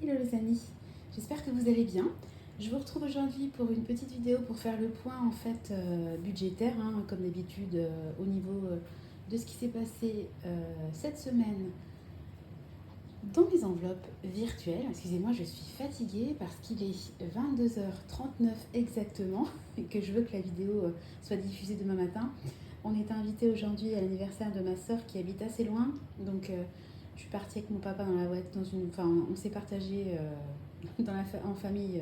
Hello les amis, j'espère que vous allez bien. Je vous retrouve aujourd'hui pour une petite vidéo pour faire le point en fait budgétaire, hein, comme d'habitude au niveau de ce qui s'est passé cette semaine dans mes enveloppes virtuelles. Excusez-moi, je suis fatiguée parce qu'il est 22h39 exactement et que je veux que la vidéo soit diffusée demain matin. On est invité aujourd'hui à l'anniversaire de ma soeur qui habite assez loin, donc je suis partie avec mon papa dans la voiture, enfin on s'est partagé en famille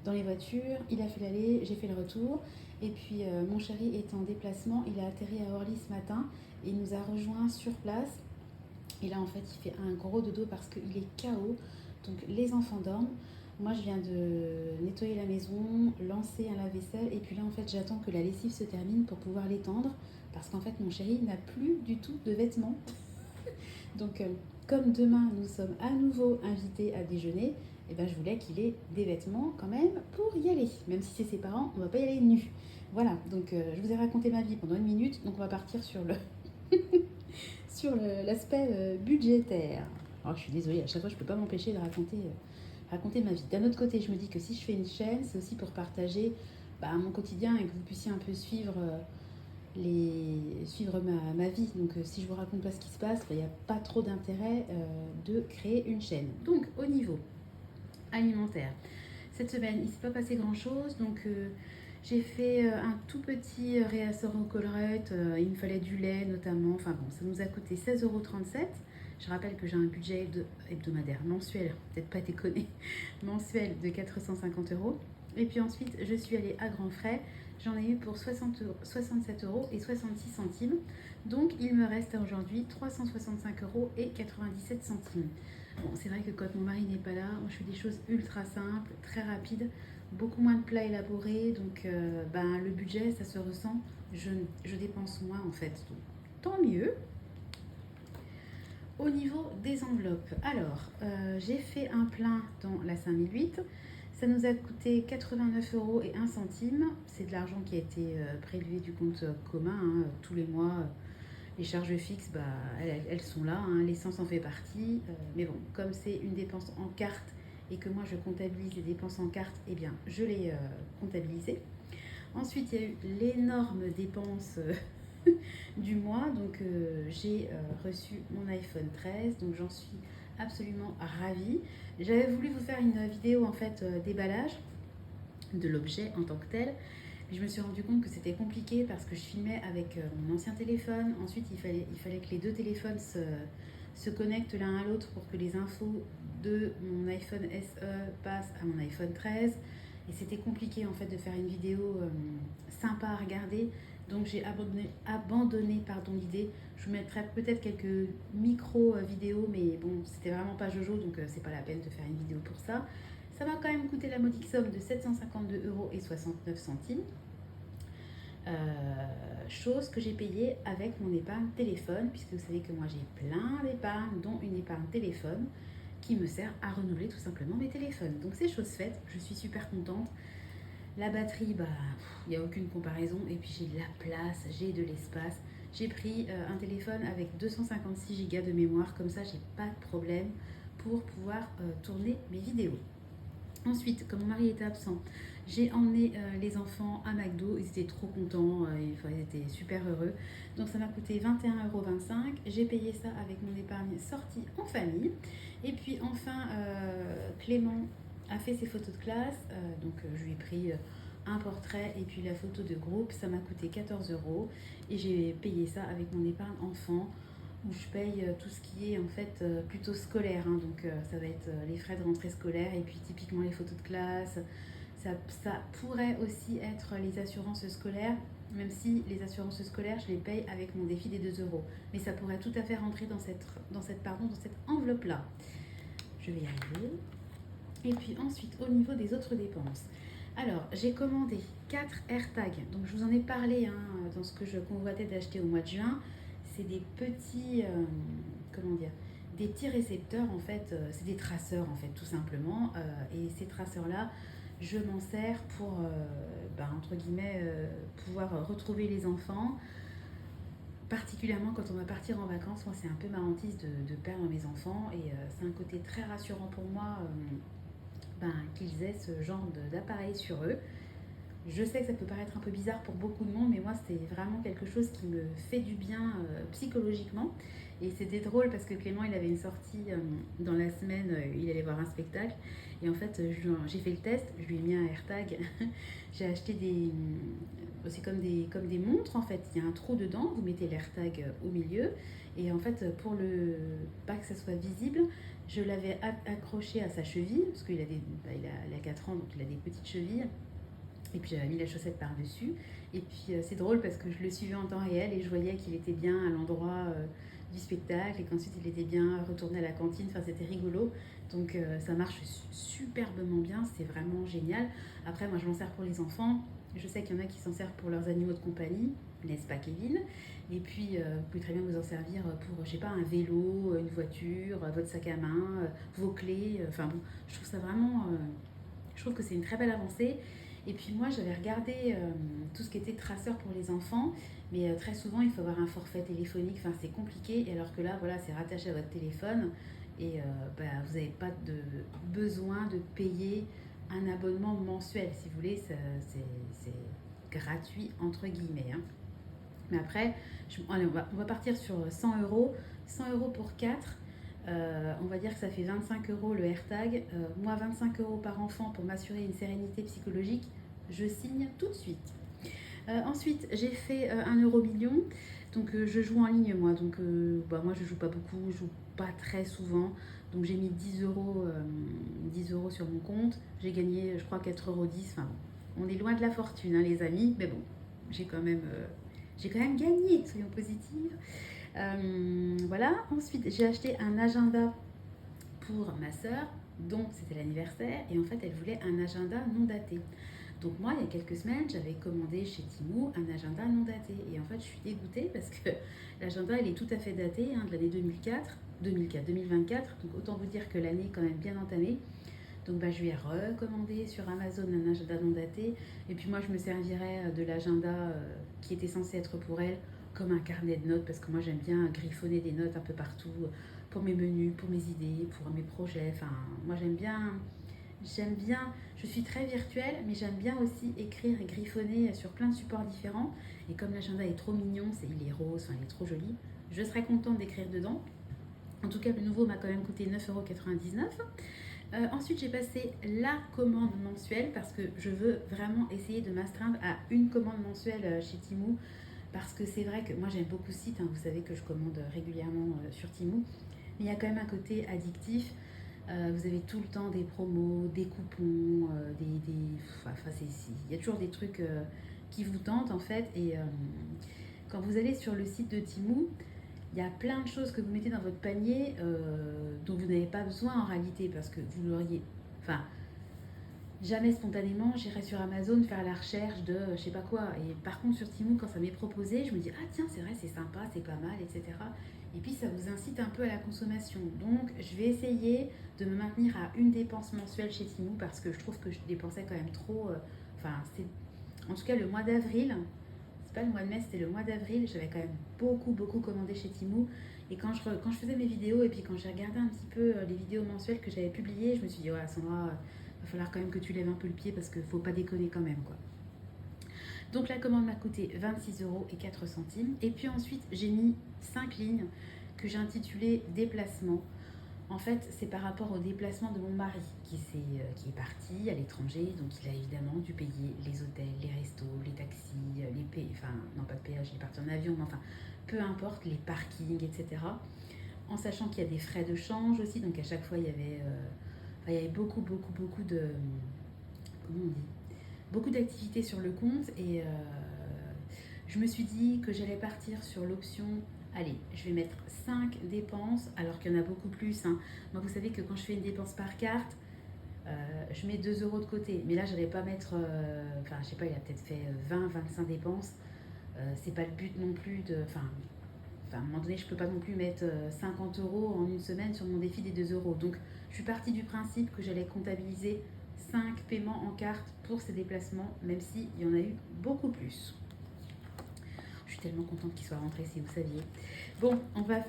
dans les voitures. Il a fait l'aller, j'ai fait le rtour. Et puis mon chéri est en déplacement, il a atterri à Orly ce matin et il nous a rejoints sur place. Et là en fait il fait un gros dodo parce qu'il est KO. Donc les enfants dorment. Moi je viens de nettoyer la maison, lancer un lave-vaisselle et puis là en fait j'attends que la lessive se termine pour pouvoir l'étendre parce qu'en fait mon chéri n'a plus du tout de vêtements. Donc, comme demain, nous sommes à nouveau invités à déjeuner, eh ben, je voulais qu'il ait des vêtements quand même pour y aller. Même si c'est ses parents, on ne va pas y aller nus. Voilà, donc je vous ai raconté ma vie pendant une minute, donc on va partir sur sur l'aspect budgétaire. Alors, je suis désolée, à chaque fois, je ne peux pas m'empêcher de raconter ma vie. D'un autre côté, je me dis que si je fais une chaîne, c'est aussi pour partager mon quotidien et que vous puissiez un peu suivre ma vie. Donc si je vous raconte pas ce qui se passe, il n'y a pas trop d'intérêt de créer une chaîne. Donc au niveau alimentaire, cette semaine, il ne s'est pas passé grand-chose. Donc j'ai fait un tout petit réassorant au Colruyt. Il me fallait du lait notamment. Enfin bon, ça nous a coûté 16,37 €. Je rappelle que j'ai un budget hebdomadaire, mensuel, peut-être pas déconner, mensuel de 450 €. Et puis ensuite, je suis allée à grands frais. J'en ai eu pour 67,66 €. Donc, il me reste aujourd'hui 365,97 €. Bon, c'est vrai que quand mon mari n'est pas là, je fais des choses ultra simples, très rapides, beaucoup moins de plats élaborés. Donc, le budget, ça se ressent. Je dépense moins en fait. Donc, tant mieux. Au niveau des enveloppes, alors j'ai fait un plein dans la 5008. Ça nous a coûté 89,01 €. C'est de l'argent qui a été prélevé du compte commun tous les mois. Les charges fixes, elles sont là, hein, l'essence en fait partie. Mais bon, comme c'est une dépense en carte et que moi je comptabilise les dépenses en carte, eh bien je l'ai comptabilisé. Ensuite, il y a eu l'énorme dépense du mois. Donc, j'ai reçu mon iPhone 13. Donc, j'en suis absolument ravie. J'avais voulu vous faire une vidéo en fait déballage de l'objet en tant que tel. Je me suis rendu compte que c'était compliqué parce que je filmais avec mon ancien téléphone. Ensuite, il fallait que les deux téléphones se connectent l'un à l'autre pour que les infos de mon iPhone SE passent à mon iPhone 13. Et c'était compliqué en fait de faire une vidéo sympa à regarder. Donc j'ai abandonné l'idée. Je vous mettrai peut-être quelques micro-vidéos, mais bon, c'était vraiment pas Jojo, donc c'est pas la peine de faire une vidéo pour ça. Ça m'a quand même coûté la modique somme de 752,69 €. Chose que j'ai payée avec mon épargne téléphone, puisque vous savez que moi j'ai plein d'épargne, dont une épargne téléphone qui me sert à renouveler tout simplement mes téléphones. Donc c'est chose faite, je suis super contente. La batterie, il n'y a aucune comparaison. Et puis j'ai de la place, j'ai de l'espace. J'ai pris un téléphone avec 256 Go de mémoire, comme ça j'ai pas de problème pour pouvoir tourner mes vidéos. Ensuite, comme mon mari était absent, j'ai emmené les enfants à McDo. Ils étaient trop contents, ils étaient super heureux. Donc ça m'a coûté 21,25 €. J'ai payé ça avec mon épargne sortie en famille. Et puis enfin, Clément a fait ses photos de classe. Donc je lui ai pris un portrait et puis la photo de groupe. Ça m'a coûté 14 €. Et j'ai payé ça avec mon épargne enfant, où je paye tout ce qui est en fait plutôt scolaire. Donc ça va être les frais de rentrée scolaire et puis typiquement les photos de classe. Ça pourrait aussi être les assurances scolaires, même si les assurances scolaires, je les paye avec mon défi des 2 €. Mais ça pourrait tout à fait rentrer dans cette enveloppe-là. Je vais y arriver. Et puis ensuite, au niveau des autres dépenses. Alors, j'ai commandé 4 AirTags. Donc, je vous en ai parlé dans ce que je convoitais d'acheter au mois de juin. C'est des petits, des petits récepteurs en fait. C'est des traceurs en fait, tout simplement. Et ces traceurs-là, je m'en sers pour, entre guillemets, pouvoir retrouver les enfants. particulièrement quand on va partir en vacances, moi c'est un peu ma hantise de perdre mes enfants et c'est un côté très rassurant pour moi qu'ils aient ce genre d'appareil sur eux. Je sais que ça peut paraître un peu bizarre pour beaucoup de monde, mais moi c'est vraiment quelque chose qui me fait du bien psychologiquement. Et c'était drôle parce que Clément il avait une sortie dans la semaine, il allait voir un spectacle. Et en fait j'ai fait le test, je lui ai mis un AirTag. J'ai acheté c'est comme des montres en fait. Il y a un trou dedans, vous mettez l'AirTag au milieu. Et en fait pour le pas que ça soit visible, je l'avais accroché à sa cheville, parce qu'il a, il a 4 ans donc il a des petites chevilles. Et puis j'avais mis la chaussette par-dessus. Et puis c'est drôle parce que je le suivais en temps réel et je voyais qu'il était bien à l'endroit du spectacle et qu'ensuite il était bien retourné à la cantine. Enfin, c'était rigolo. Donc ça marche superbement bien, c'est vraiment génial. Après, moi je m'en sers pour les enfants. Je sais qu'il y en a qui s'en servent pour leurs animaux de compagnie, n'est-ce pas Kevin? Et puis vous pouvez très bien vous en servir pour, je sais pas, un vélo, une voiture, votre sac à main, vos clés. Enfin bon, je trouve ça vraiment... je trouve que c'est une très belle avancée. Et puis moi, j'avais regardé tout ce qui était traceur pour les enfants, mais très souvent, il faut avoir un forfait téléphonique, enfin c'est compliqué, et alors que là, voilà, c'est rattaché à votre téléphone, et vous n'avez pas de besoin de payer un abonnement mensuel, si vous voulez, c'est gratuit, entre guillemets. Hein. Mais après, allez, on va partir sur 100 euros, 100 euros pour 4. On va dire que ça fait 25 euros le AirTag. Moi, 25 euros par enfant pour m'assurer une sérénité psychologique, je signe tout de suite. Ensuite, j'ai fait 1 euro million. Donc, je joue en ligne, moi. Donc, moi, je joue pas beaucoup, je joue pas très souvent. Donc, j'ai mis 10 euros, 10 euros sur mon compte. J'ai gagné, je crois, 4,10 euros. Enfin, on est loin de la fortune, hein, les amis. Mais bon, j'ai quand même, gagné, soyons positives. Voilà. Ensuite, j'ai acheté un agenda pour ma sœur, dont c'était l'anniversaire, et en fait, elle voulait un agenda non daté. Donc moi, il y a quelques semaines, j'avais commandé chez Temu un agenda non daté. Et en fait, je suis dégoûtée parce que l'agenda, il est tout à fait daté, hein, de l'année 2024. Donc autant vous dire que l'année est quand même bien entamée. Donc je lui ai recommandé sur Amazon un agenda non daté. Et puis moi, je me servirais de l'agenda qui était censé être pour elle comme un carnet de notes, parce que moi, j'aime bien griffonner des notes un peu partout pour mes menus, pour mes idées, pour mes projets. Enfin, moi, j'aime bien, je suis très virtuelle, mais j'aime bien aussi écrire et griffonner sur plein de supports différents. Et comme l'agenda est trop mignon, il est rose, enfin, il est trop joli, je serais contente d'écrire dedans. En tout cas, le nouveau m'a quand même coûté 9,99 €. Ensuite, j'ai passé la commande mensuelle parce que je veux vraiment essayer de m'astreindre à une commande mensuelle chez Temu. Parce que c'est vrai que moi j'aime beaucoup ce site, hein, vous savez que je commande régulièrement sur Temu. Mais il y a quand même un côté addictif. Vous avez tout le temps des promos, des coupons, il y a toujours des trucs qui vous tentent en fait. Et quand vous allez sur le site de Temu, il y a plein de choses que vous mettez dans votre panier dont vous n'avez pas besoin en réalité parce que vous l'auriez... Enfin, jamais spontanément, j'irai sur Amazon faire la recherche de je sais pas quoi. Et par contre, sur Temu, quand ça m'est proposé, je me dis, ah tiens, c'est vrai, c'est sympa, c'est pas mal, etc. Et puis, ça vous incite un peu à la consommation. Donc, je vais essayer de me maintenir à une dépense mensuelle chez Temu parce que je trouve que je dépensais quand même trop. C'est en tout cas le mois d'avril. C'est pas le mois de mai, c'était le mois d'avril. J'avais quand même beaucoup commandé chez Temu. Et quand je faisais mes vidéos et puis quand j'ai regardé un petit peu les vidéos mensuelles que j'avais publiées, je me suis dit, ouais, Sandra, il va falloir quand même que tu lèves un peu le pied parce qu'il ne faut pas déconner quand même, quoi. Donc la commande m'a coûté 26 euros et 4 centimes. Et puis ensuite, j'ai mis 5 lignes que j'ai intitulées déplacement. En fait, c'est par rapport au déplacement de mon mari qui est parti à l'étranger. Donc il a évidemment dû payer les hôtels, les restos, les taxis, enfin non pas de péage, il est parti en avion, mais enfin peu importe, les parkings, etc. En sachant qu'il y a des frais de change aussi. Donc à chaque fois, il y avait beaucoup de... Comment on dit, beaucoup d'activités sur le compte et je me suis dit que j'allais partir sur l'option, allez, je vais mettre 5 dépenses alors qu'il y en a beaucoup plus. Hein. Moi, vous savez que quand je fais une dépense par carte, je mets 2 euros de côté. Mais là, je n'allais pas mettre, je sais pas, il a peut-être fait 20-25 dépenses. C'est pas le but non plus de... à un moment donné, je ne peux pas non plus mettre 50 euros en une semaine sur mon défi des 2 euros. Donc, je suis partie du principe que j'allais comptabiliser 5 paiements en carte pour ces déplacements, même s'il y en a eu beaucoup plus. Je suis tellement contente qu'il soit rentré, si vous saviez. Bon, on va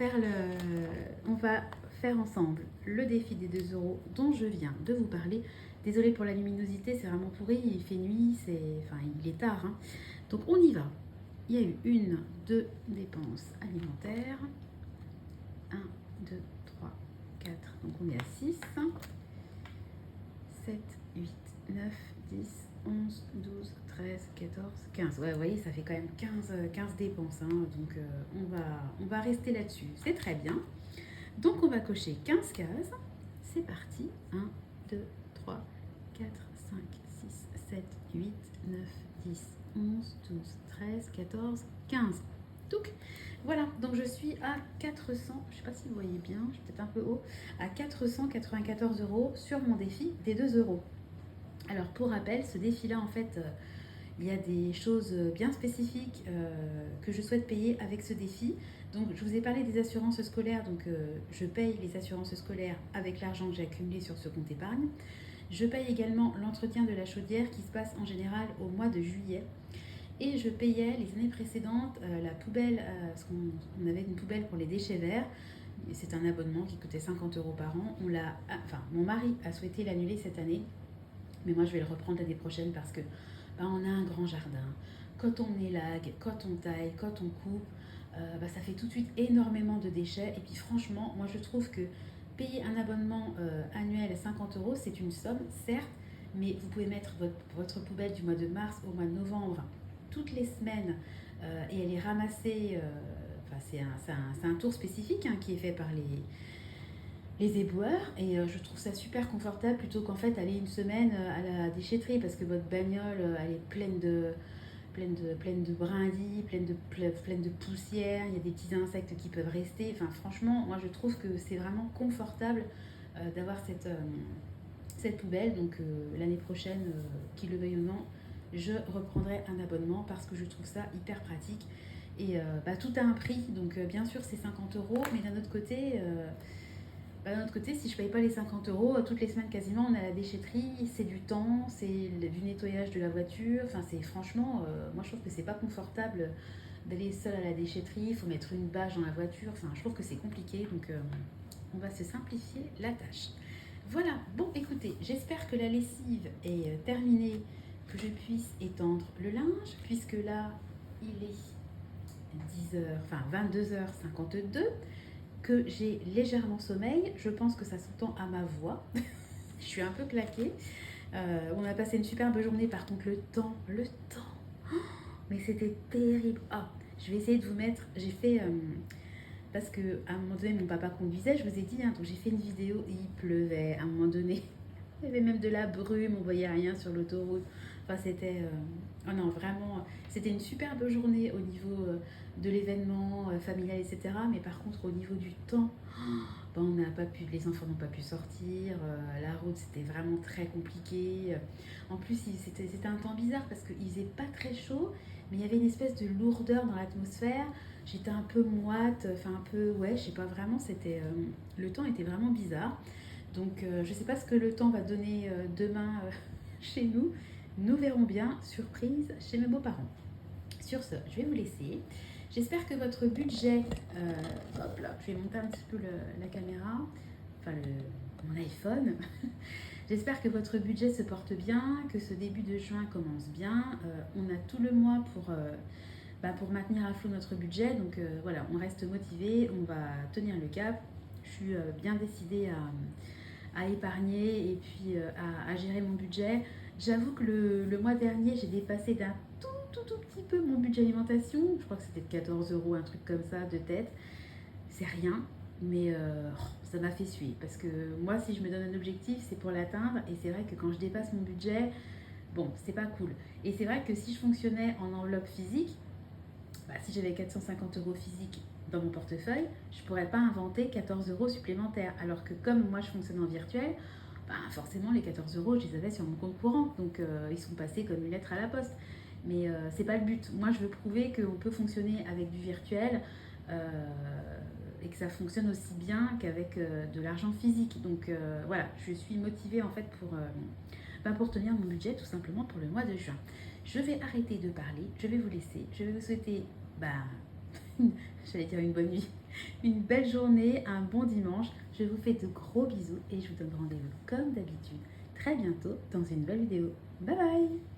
faire ensemble le défi des 2 euros dont je viens de vous parler. Désolée pour la luminosité, c'est vraiment pourri, il fait nuit, enfin, il est tard, hein. Donc on y va. Il y a eu 1, 2 dépenses alimentaires. 1, 2, 3, 4. Donc on est à 6. 7, 8, 9, 10, 11, 12, 13, 14, 15. Ouais, vous voyez, ça fait quand même 15 dépenses, hein. Donc on va rester là-dessus. C'est très bien. Donc on va cocher 15 cases. C'est parti. 1, 2, 3, 4, 5, 6, 7, 8, 9, 10, 11, 12, 13, 14, 15. Donc voilà, donc je suis à 400, je ne sais pas si vous voyez bien, je suis peut-être un peu haut, à 494 euros sur mon défi des 2 euros. Alors pour rappel, ce défi-là, en fait, il y a des choses bien spécifiques que je souhaite payer avec ce défi. Donc je vous ai parlé des assurances scolaires, donc je paye les assurances scolaires avec l'argent que j'ai accumulé sur ce compte épargne. Je paye également l'entretien de la chaudière qui se passe en général au mois de juillet. Et je payais les années précédentes la poubelle, parce qu'on avait une poubelle pour les déchets verts. C'est un abonnement qui coûtait 50 euros par an. Enfin, mon mari a souhaité l'annuler cette année, mais moi je vais le reprendre l'année prochaine parce que on a un grand jardin. Quand on élague, quand on taille, quand on coupe, ça fait tout de suite énormément de déchets. Et puis franchement, moi je trouve que payer un abonnement annuel à 50 euros, c'est une somme, certes, mais vous pouvez mettre votre poubelle du mois de mars au mois de novembre toutes les semaines et elle est ramassée. C'est un tour spécifique, hein, qui est fait par les éboueurs et je trouve ça super confortable plutôt qu'en fait aller une semaine à la déchetterie parce que votre bagnole elle est pleine de brindilles, pleine de poussière, il y a des petits insectes qui peuvent rester. Enfin franchement, moi je trouve que c'est vraiment confortable d'avoir cette poubelle. Donc l'année prochaine, qu'il le veuille ou non, je reprendrai un abonnement parce que je trouve ça hyper pratique. Et tout a un prix, donc bien sûr c'est 50 euros, mais d'un autre côté, si je ne paye pas les 50 euros, toutes les semaines quasiment on a la déchetterie, c'est du temps, c'est du nettoyage de la voiture. Enfin c'est franchement, moi je trouve que c'est pas confortable d'aller seul à la déchetterie, il faut mettre une bâche dans la voiture, enfin je trouve que c'est compliqué, donc on va se simplifier la tâche. Voilà, bon écoutez, j'espère que la lessive est terminée, que je puisse étendre le linge, puisque là il est 22h52, que j'ai légèrement sommeil. Je pense que ça s'entend à ma voix. Je suis un peu claquée. On a passé une superbe journée, par contre le temps, mais c'était terrible. Je vais essayer de vous mettre, j'ai fait... parce qu'à un moment donné, mon papa conduisait, je vous ai dit, hein, donc j'ai fait une vidéo et il pleuvait à un moment donné. Il y avait même de la brume, on voyait rien sur l'autoroute. Enfin, c'était... oh non, vraiment, c'était une superbe journée au niveau de l'événement familial, etc. Mais par contre, au niveau du temps, on n'a pas pu, les enfants n'ont pas pu sortir. La route, c'était vraiment très compliqué. En plus, c'était un temps bizarre parce qu'il faisait pas très chaud, mais il y avait une espèce de lourdeur dans l'atmosphère. J'étais un peu moite, enfin un peu, ouais, je sais pas vraiment, c'était... le temps était vraiment bizarre. Donc, je ne sais pas ce que le temps va donner demain chez nous. Nous verrons bien. Surprise chez mes beaux-parents. Sur ce, je vais vous laisser. J'espère que votre budget... hop là, je vais monter un petit peu la caméra. Enfin, mon iPhone. J'espère que votre budget se porte bien, que ce début de juin commence bien. On a tout le mois pour maintenir à flot notre budget. Donc, voilà, on reste motivé, on va tenir le cap. Je suis bien décidée à épargner et puis à gérer mon budget. J'avoue que le mois dernier, j'ai dépassé d'un tout petit peu mon budget alimentation. Je crois que c'était de 14 euros, un truc comme ça, de tête. C'est rien, mais ça m'a fait suer. Parce que moi, si je me donne un objectif, c'est pour l'atteindre. Et c'est vrai que quand je dépasse mon budget, bon, c'est pas cool. Et c'est vrai que si je fonctionnais en enveloppe physique, si j'avais 450 euros physiques dans mon portefeuille, je ne pourrais pas inventer 14 euros supplémentaires. Alors que comme moi je fonctionne en virtuel, forcément les 14 euros je les avais sur mon compte courant. Donc ils sont passés comme une lettre à la poste. Mais c'est pas le but. Moi je veux prouver qu'on peut fonctionner avec du virtuel et que ça fonctionne aussi bien qu'avec de l'argent physique. Donc voilà, je suis motivée en fait pour tenir mon budget tout simplement pour le mois de juin. Je vais arrêter de parler, je vais vous laisser. Je vais vous souhaiter bah, j'allais dire une bonne nuit, une belle journée, un bon dimanche. Je vous fais de gros bisous et je vous donne rendez-vous comme d'habitude très bientôt dans une nouvelle vidéo. Bye bye!